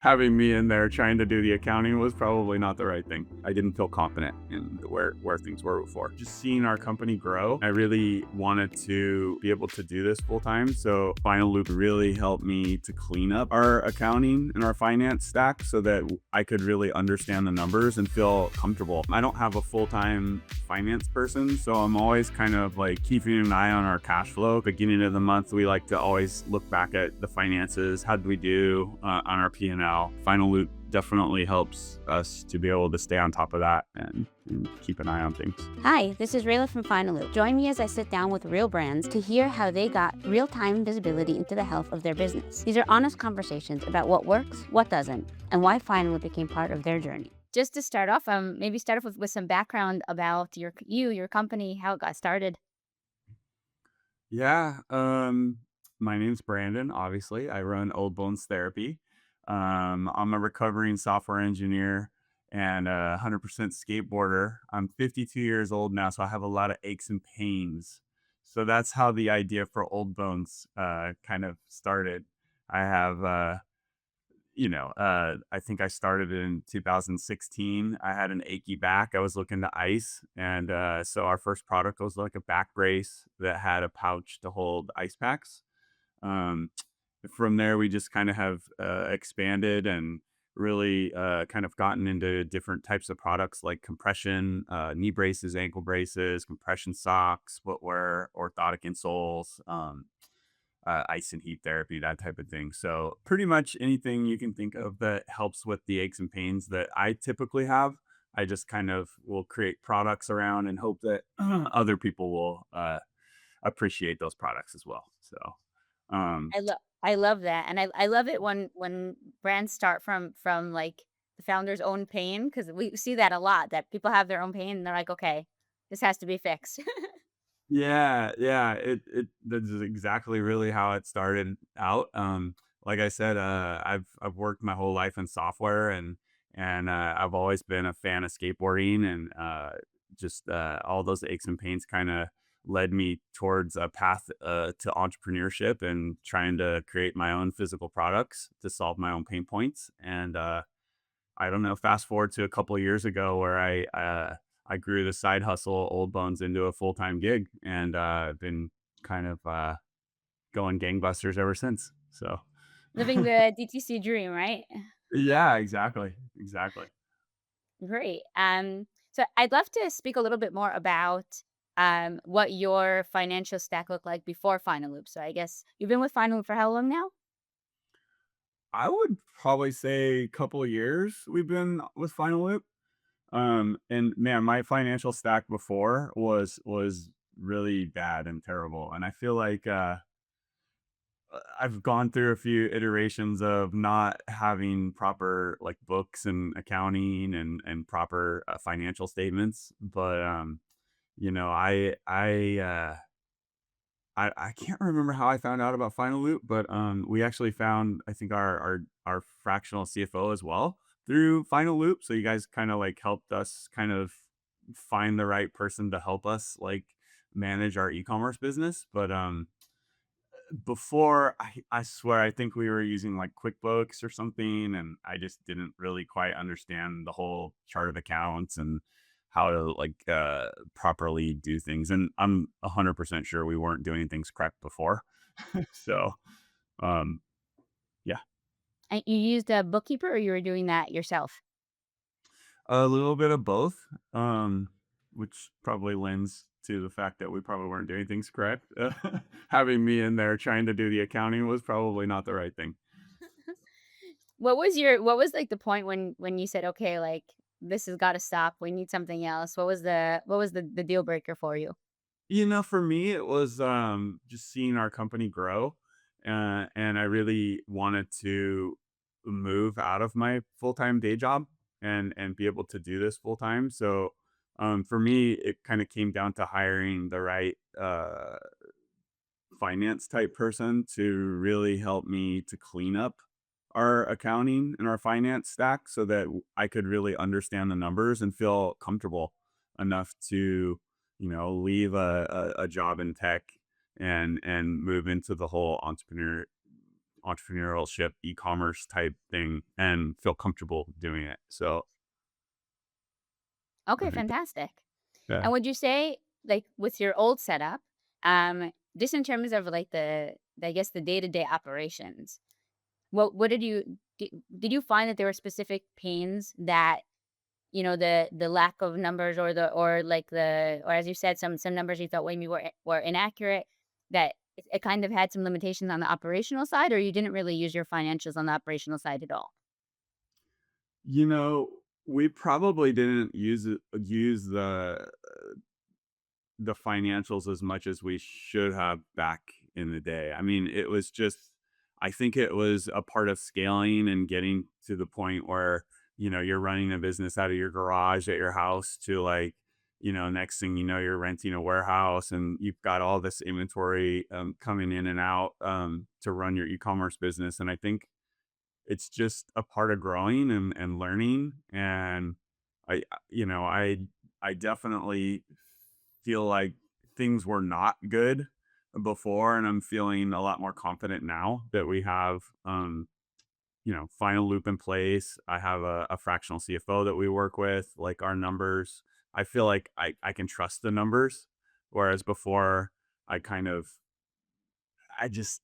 having me in there trying to do the accounting was probably not the right thing. I didn't feel confident in where things were before. Just seeing our company grow, I really wanted to be able to do this full time. So Finaloop really helped me to clean up our accounting and our finance stack so that I could really understand the numbers and feel comfortable. I don't have a full-time finance person, so I'm always kind of like keeping an eye on our cash flow. Beginning of the month, we like to always look back at the finances. How did we do on our P&L? Finaloop definitely helps us to be able to stay on top of that and keep an eye on things. Hi, this is Rayla from Finaloop. Join me as I sit down with real brands to hear how they got real-time visibility into the health of their business. These are honest conversations about what works, what doesn't, and why Finaloop became part of their journey. Just to start off, maybe start off with some background about your company, how it got started. Yeah, my name's Brandon. Obviously, I run Old Bones Therapy. I'm a recovering software engineer and a 100% skateboarder. I'm 52 years old now, so I have a lot of aches and pains. So that's how the idea for Old Bones kind of started. I have I think I started in 2016. I had an achy back. I was looking to ice. And so our first product was like a back brace that had a pouch to hold ice packs. Um, from there, we just kind of have expanded and really kind of gotten into different types of products like compression, knee braces, ankle braces, compression socks, footwear, orthotic insoles. Ice and heat therapy, that type of thing. So pretty much anything you can think of that helps with the aches and pains that I typically have. I just kind of will create products around and hope that other people will appreciate those products as well. So, um, I love that, and I love it when brands start from like the founder's own pain because we see that a lot. That people have their own pain and they're like, okay, this has to be fixed. yeah, yeah, it that's exactly really how it started out. Like I said, I've worked my whole life in software and I've always been a fan of skateboarding and just all those aches and pains kind of led me towards a path to entrepreneurship and trying to create my own physical products to solve my own pain points. And I don't know, fast forward to a couple of years ago where I grew the side hustle Old Bones into a full-time gig and been kind of going gangbusters ever since. So Living the DTC dream, right? yeah, exactly. Exactly. Great. So I'd love to speak a little bit more about what your financial stack looked like before Final Loop. So I guess you've been with Final Loop for how long now? I would probably say a couple of years we've been with Final Loop. And man, my financial stack before was really bad and terrible. And I feel like I've gone through a few iterations of not having proper like books and accounting and proper financial statements, but you know, I can't remember how I found out about Final Loop, but we actually found I think our fractional CFO as well through Final Loop. So you guys kind of like helped us kind of find the right person to help us like manage our e-commerce business. But before I swear I think we were using like QuickBooks or something, and I just didn't really quite understand the whole chart of accounts and how to like properly do things. And I'm 100% sure we weren't doing things correct before. So um yeah, And you used a bookkeeper or you were doing that yourself? a little bit of both, which probably lends to the fact that we probably weren't doing things correct. Having me in there trying to do the accounting was probably not the right thing. What was like the point when you said, okay, like this has got to stop. We need something else. What was the deal breaker for you? You know, for me, it was just seeing our company grow, and I really wanted to move out of my full time day job and be able to do this full time. So, for me, it kind of came down to hiring the right finance type person to really help me to clean up our accounting and our finance stack so that I could really understand the numbers and feel comfortable enough to, leave a job in tech and move into the whole entrepreneurship, e-commerce type thing and feel comfortable doing it. So I Okay, think, fantastic. yeah. And would you say, like, with your old setup, just in terms of like I guess the day-to-day operations, what did you find that there were specific pains that, the lack of numbers or or as you said, some numbers you thought maybe were inaccurate, that it kind of had some limitations on the operational side, or you didn't really use your financials on the operational side at all? You know, we probably didn't use the financials as much as we should have back in the day. I mean, it was just I think it was a part of scaling and getting to the point where, you're running a business out of your garage at your house to like, next thing you know, you're renting a warehouse and you've got all this inventory coming in and out to run your e-commerce business. And I think it's just a part of growing and learning. And I definitely feel like things were not good before, and I'm feeling a lot more confident now that we have, final loop in place. I have a fractional CFO that we work with, like our numbers. I feel like I can trust the numbers, whereas before I kind of I just,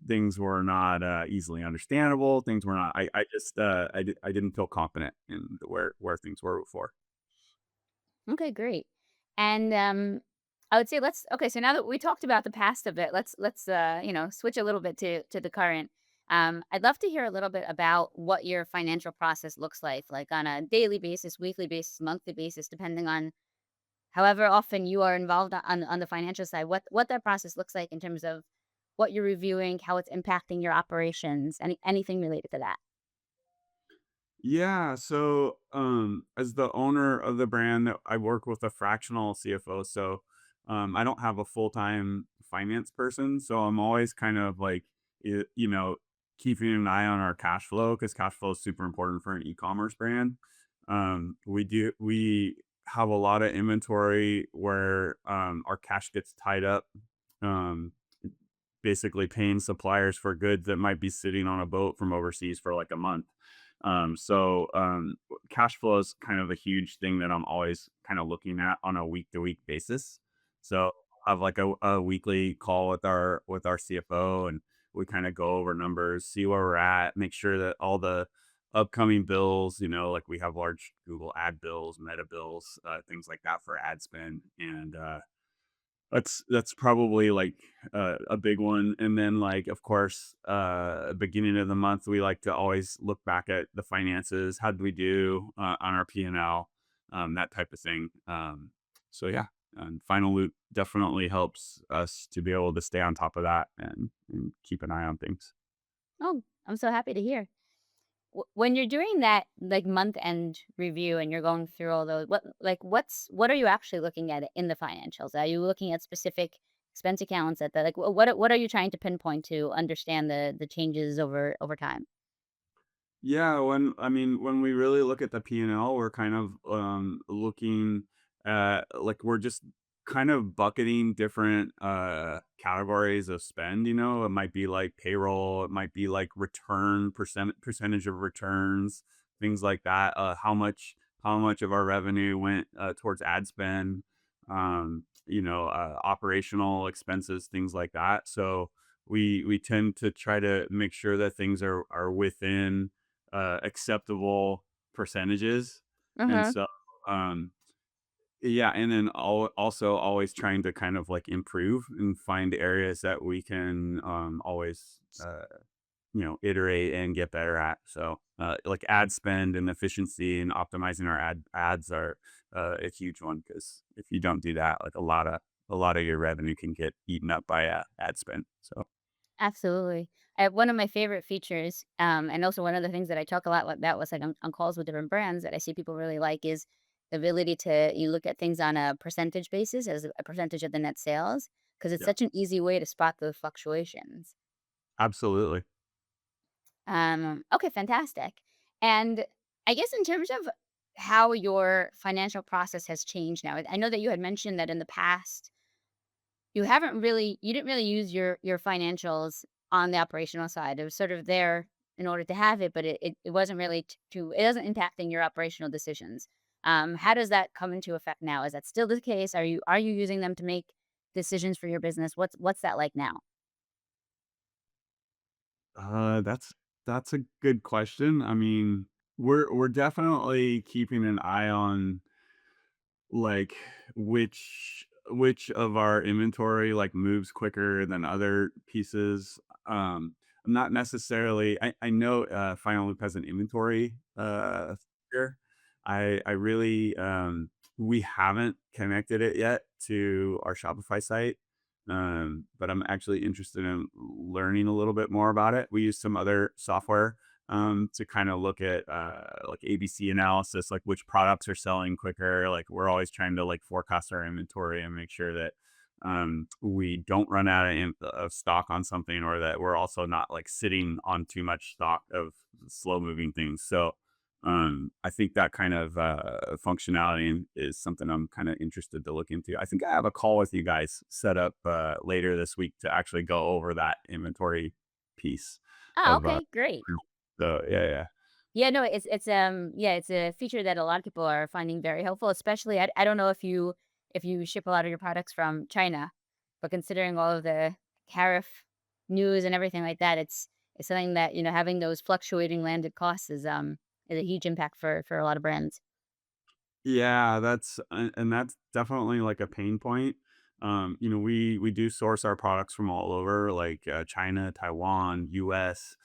things were not easily understandable. Things were not. I just I didn't feel confident in where things were before. Okay, great. And I would say so now that we talked about the past a bit, let's switch a little bit to the current. I'd love to hear a little bit about what your financial process looks like on a daily basis, weekly basis, monthly basis, depending on however often you are involved on the financial side. What that process looks like in terms of what you're reviewing, how it's impacting your operations, anything related to that. Yeah, so, as the owner of the brand, that I work with a fractional CFO, so, I don't have a full-time finance person, so I'm always kind of like, keeping an eye on our cash flow because cash flow is super important for an e-commerce brand. We have a lot of inventory where, our cash gets tied up, um, basically paying suppliers for goods that might be sitting on a boat from overseas for like a month. Cash flow is kind of a huge thing that I'm always kind of looking at on a week to week basis. So I have like a weekly call with our CFO, and we kind of go over numbers, see where we're at, make sure that all the upcoming bills, like we have large Google ad bills, meta bills, things like that for ad spend. And that's probably like a big one. And then like of course, beginning of the month we like to always look back at the finances. How did we do on our P&L? That type of thing. So yeah, and Final Loop definitely helps us to be able to stay on top of that and keep an eye on things. Oh, I'm so happy to hear. When you're doing that, like, month-end review and you're going through all those, what are you actually looking at in the financials? Are you looking at specific expense accounts at the like, what are you trying to pinpoint to understand the changes over time? Yeah, when we really look at the P&L, we're kind of looking at like we're just kind of bucketing different categories of spend, It might be like payroll, it might be like percentage of returns, things like that. How much of our revenue went towards ad spend, operational expenses, things like that. So we tend to try to make sure that things are within acceptable percentages. And Mhm. so, um, yeah, and then also always trying to kind of like improve and find areas that we can always, iterate and get better at. So, like ad spend and efficiency and optimizing our ads are a huge one because if you don't do that, like a lot of your revenue can get eaten up by ad spend. So, Absolutely. One of my favorite features, and also one of the things that I talk a lot about was like on calls with different brands that I see people really like is the ability to you look at things on a percentage basis as a percentage of the net sales because it's yeah, such an easy way to spot those fluctuations. absolutely. Okay, fantastic. And I guess in terms of how your financial process has changed now, I know that you had mentioned that in the past you didn't really use your financials on the operational side. It was sort of there in order to have it, but it wasn't really it doesn't impacting your operational decisions. How does that come into effect now? Is that still the case? Are you using them to make decisions for your business? What's that like now? That's a good question. I mean, we're definitely keeping an eye on like which of our inventory like moves quicker than other pieces. Not necessarily. I know Final Loop has an inventory feature. I really we haven't connected it yet to our Shopify site. But I'm actually interested in learning a little bit more about it. We use some other software to kind of look at like ABC analysis, like which products are selling quicker. Like we're always trying to like forecast our inventory and make sure that we don't run out of stock on something, or that we're also not like sitting on too much stock of slow moving things. So I think that kind of functionality is something I'm kind of interested to look into. I think I have a call with you guys set up later this week to actually go over that inventory piece Oh, of okay, great. so yeah, yeah. Yeah, no, yeah, it's a feature that a lot of people are finding very helpful, especially I don't know if you ship a lot of your products from China, but considering all of the tariff news and everything like that, it's something that, having those fluctuating landed costs is a huge impact for a lot of brands. Yeah, and that's definitely like a pain point. We do source our products from all over, like China, Taiwan, US,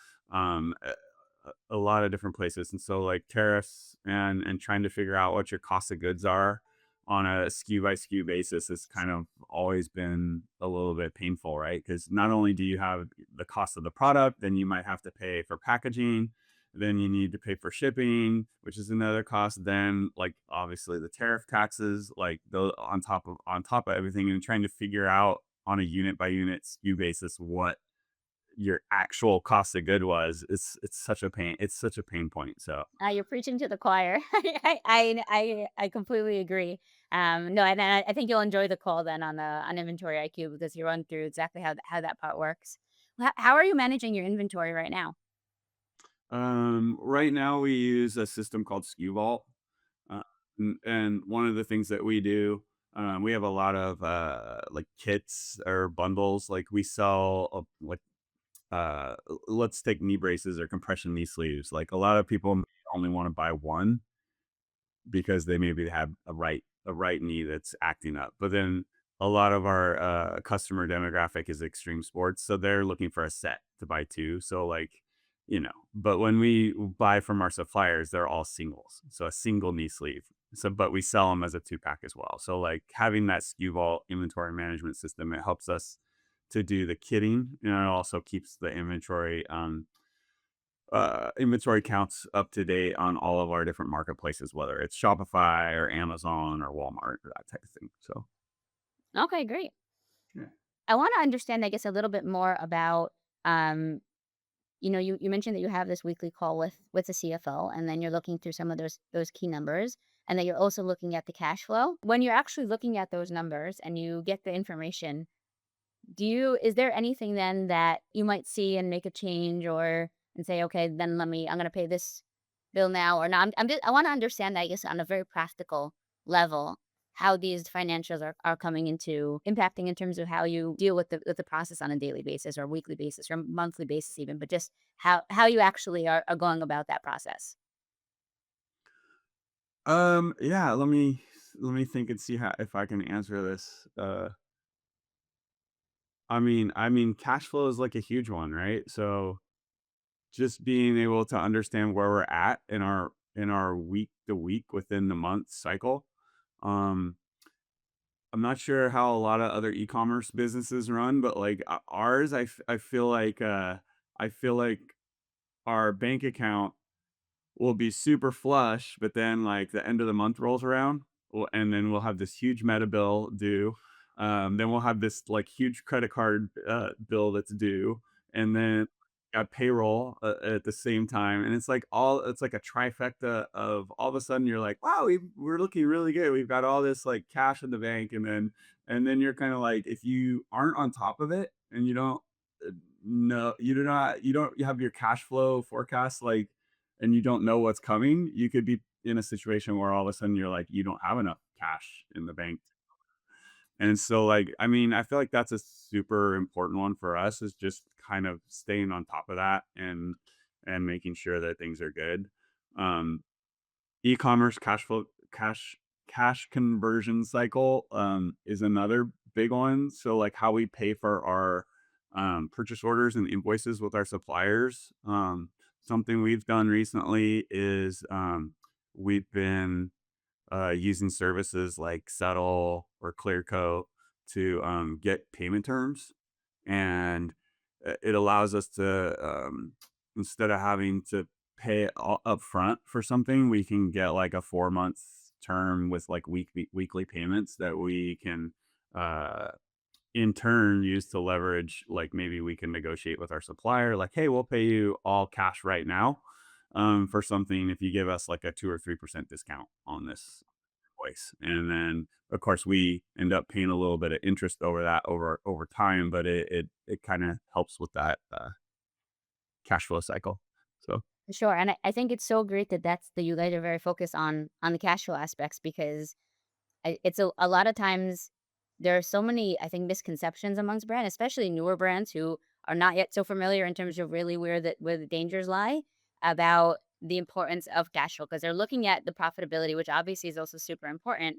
a lot of different places. And so like tariffs and trying to figure out what your cost of goods are on a SKU by SKU basis has kind of always been a little bit painful, right? Because not only do you have the cost of the product, then you might have to pay for packaging, then you need to pay for shipping, which is another cost. Then, like obviously the tariff taxes, like those on top of everything, and trying to figure out on a unit by unit SKU basis what your actual cost of good was. It's such a pain. It's such a pain point. So You're preaching to the choir. I completely agree. No, and I think you'll enjoy the call then on inventory IQ because you run through exactly how that part works. How are you managing your inventory right now? right now we use a system called SKU Vault. Uh, and one of the things that we do, we have a lot of like kits or bundles. Like we sell like let's take knee braces or compression knee sleeves. Like a lot of people may only want to buy one because they maybe have a right knee that's acting up. But then a lot of our customer demographic is extreme sports, so they're looking for a set to buy two. So like, but when we buy from our suppliers, they're all singles. So a single knee sleeve. So, but we sell them as a two pack as well. So like having that SKU vault inventory management system, it helps us to do the kitting, and it also keeps the inventory counts up to date on all of our different marketplaces, whether it's Shopify or Amazon or Walmart or that type of thing. So, Okay, great. yeah. I want to understand, I guess, a little bit more about um, you mentioned that you have this weekly call with the CFO, and then you're looking through some of those key numbers, and then you're also looking at the cash flow. When you're actually looking at those numbers and you get the information, is there anything then that you might see and make a change or and say, okay, then I'm gonna pay this bill now or not? I want to understand that, I guess, on a very practical level, how these financials are coming into impacting in terms of how you deal with the process on a daily basis or weekly basis or monthly basis even, but just how you actually are going about that process. Yeah, let me think and see how if I can answer this. I mean, cash flow is like a huge one, right? So just being able to understand where we're at in our week to week within the month cycle. Um, I'm not sure how a lot of other e-commerce businesses run, but like ours, I feel like our bank account will be super flush, but then like the end of the month rolls around, and then we'll have this huge meta bill due. Then we'll have this like huge credit card bill that's due, and then got payroll at the same time, and it's like a trifecta of all of a sudden you're like, wow, we're looking really good. We've got all this like cash in the bank, and then you're kind of like, if you aren't on top of it and you don't no, you don't have your cash flow forecast, like, and you don't know what's coming, you could be in a situation where all of a sudden you're like, you don't have enough cash in the bank. And so, like, I mean, I feel like that's a super important one for us is just kind of staying on top of that and making sure that things are good. Um, E-commerce cash conversion cycle is another big one. So like how we pay for our purchase orders and invoices with our suppliers. Something we've done recently is we've been using services like Settle or Clearco to get payment terms, and it allows us to instead of having to pay all up front for something, we can get like a 4 month term with like weekly payments that we can uh, in turn use to leverage. Like maybe we can negotiate with our supplier, like, hey, we'll pay you all cash right now for something if you give us like a 2 or 3% discount on this voice. And then of course we end up paying a little bit of interest over that over time, but it kind of helps with that cash flow cycle. So Sure, and I think it's so great that you guys are very focused on the cash flow aspects because it's a lot of times there are so many, I think, misconceptions amongst brands, especially newer brands who are not yet so familiar in terms of really where the dangers lie about the importance of cash flow because they're looking at the profitability, which obviously is also super important.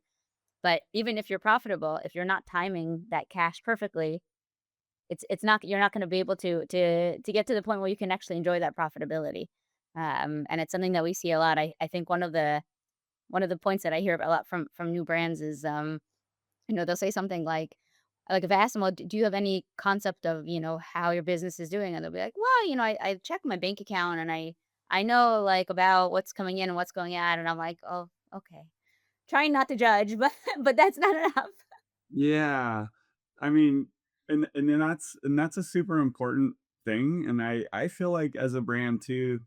But even if you're profitable, if you're not timing that cash perfectly, it's not you're not going to be able to get to the point where you can actually enjoy that profitability. And it's something that we see a lot. I think one of the points that I hear a lot from new brands is they'll say something like if I ask them, well, do you have any concept of, how your business is doing? And they'll be like, well, I check my bank account and I know like about what's coming in and what's going out. And I'm like, oh, okay. Trying not to judge, but but that's not enough. yeah, I mean, and then that's a super important thing. And I feel like as a brand too,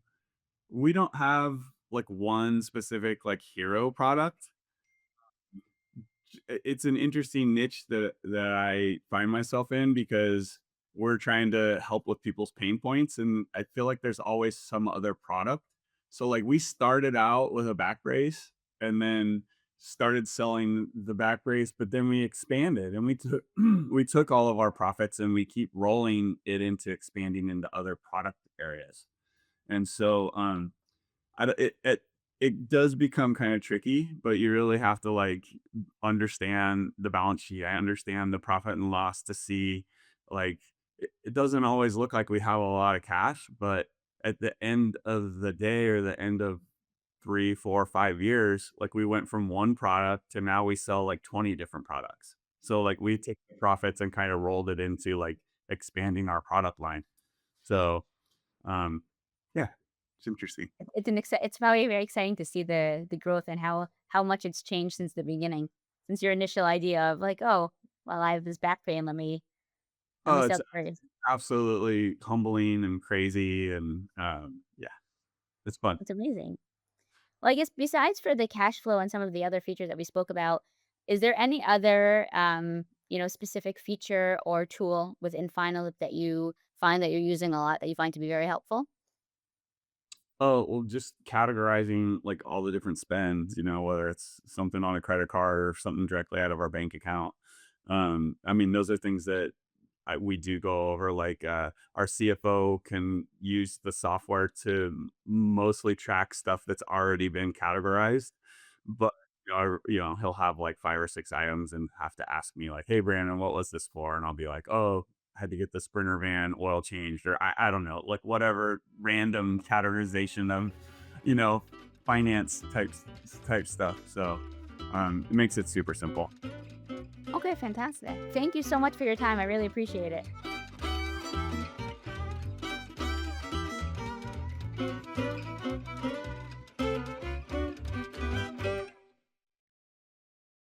we don't have like one specific like hero product. It's an interesting niche that I find myself in because we're trying to help with people's pain points, and I feel like there's always some other product. So like we started out with a back brace and then started selling the back brace, but then we expanded and we took we took all of our profits and we keep rolling it into expanding into other product areas. And so I d it does become kinda tricky, but you really have to, like, understand the balance sheet. I understand the profit and loss to see, like, it doesn't always look like we have a lot of cash, but at the end of the day or the end of 3, 4, 5 years, like, we went from 1 product to now we sell, like, 20 different products. So, like, we take the profits and kinda rolled it into, like, expanding our product line. So, um, yeah, it's interesting. It's probably very exciting to see the growth and how much it's changed since the beginning, since your initial idea of like, oh, well, I have this back pain. Let me Oh, sell it's the burgers. absolutely humbling and crazy and, yeah, it's fun. It's amazing. Well, I guess besides for the cash flow and some of the other features that we spoke about, is there any other, specific feature or tool within Final that you find that you're using a lot that you find to be very helpful? Oh, well, just categorizing, like, all the different spends, whether it's something on a credit card or something directly out of our bank account. I mean, those are things that we do go over, like, our CFO can use the software to mostly track stuff that's already been categorized, but, he'll have, like, 5 or 6 items and have to ask me, like, "Hey, Brandon, what was this for?" And I'll be like, "Oh, I had to get the Sprinter van oil changed," or I don't know, like, whatever random categorization of, you know, finance type stuff, so, it makes it super simple. Okay, fantastic. Thank you so much for your time. I really appreciate it.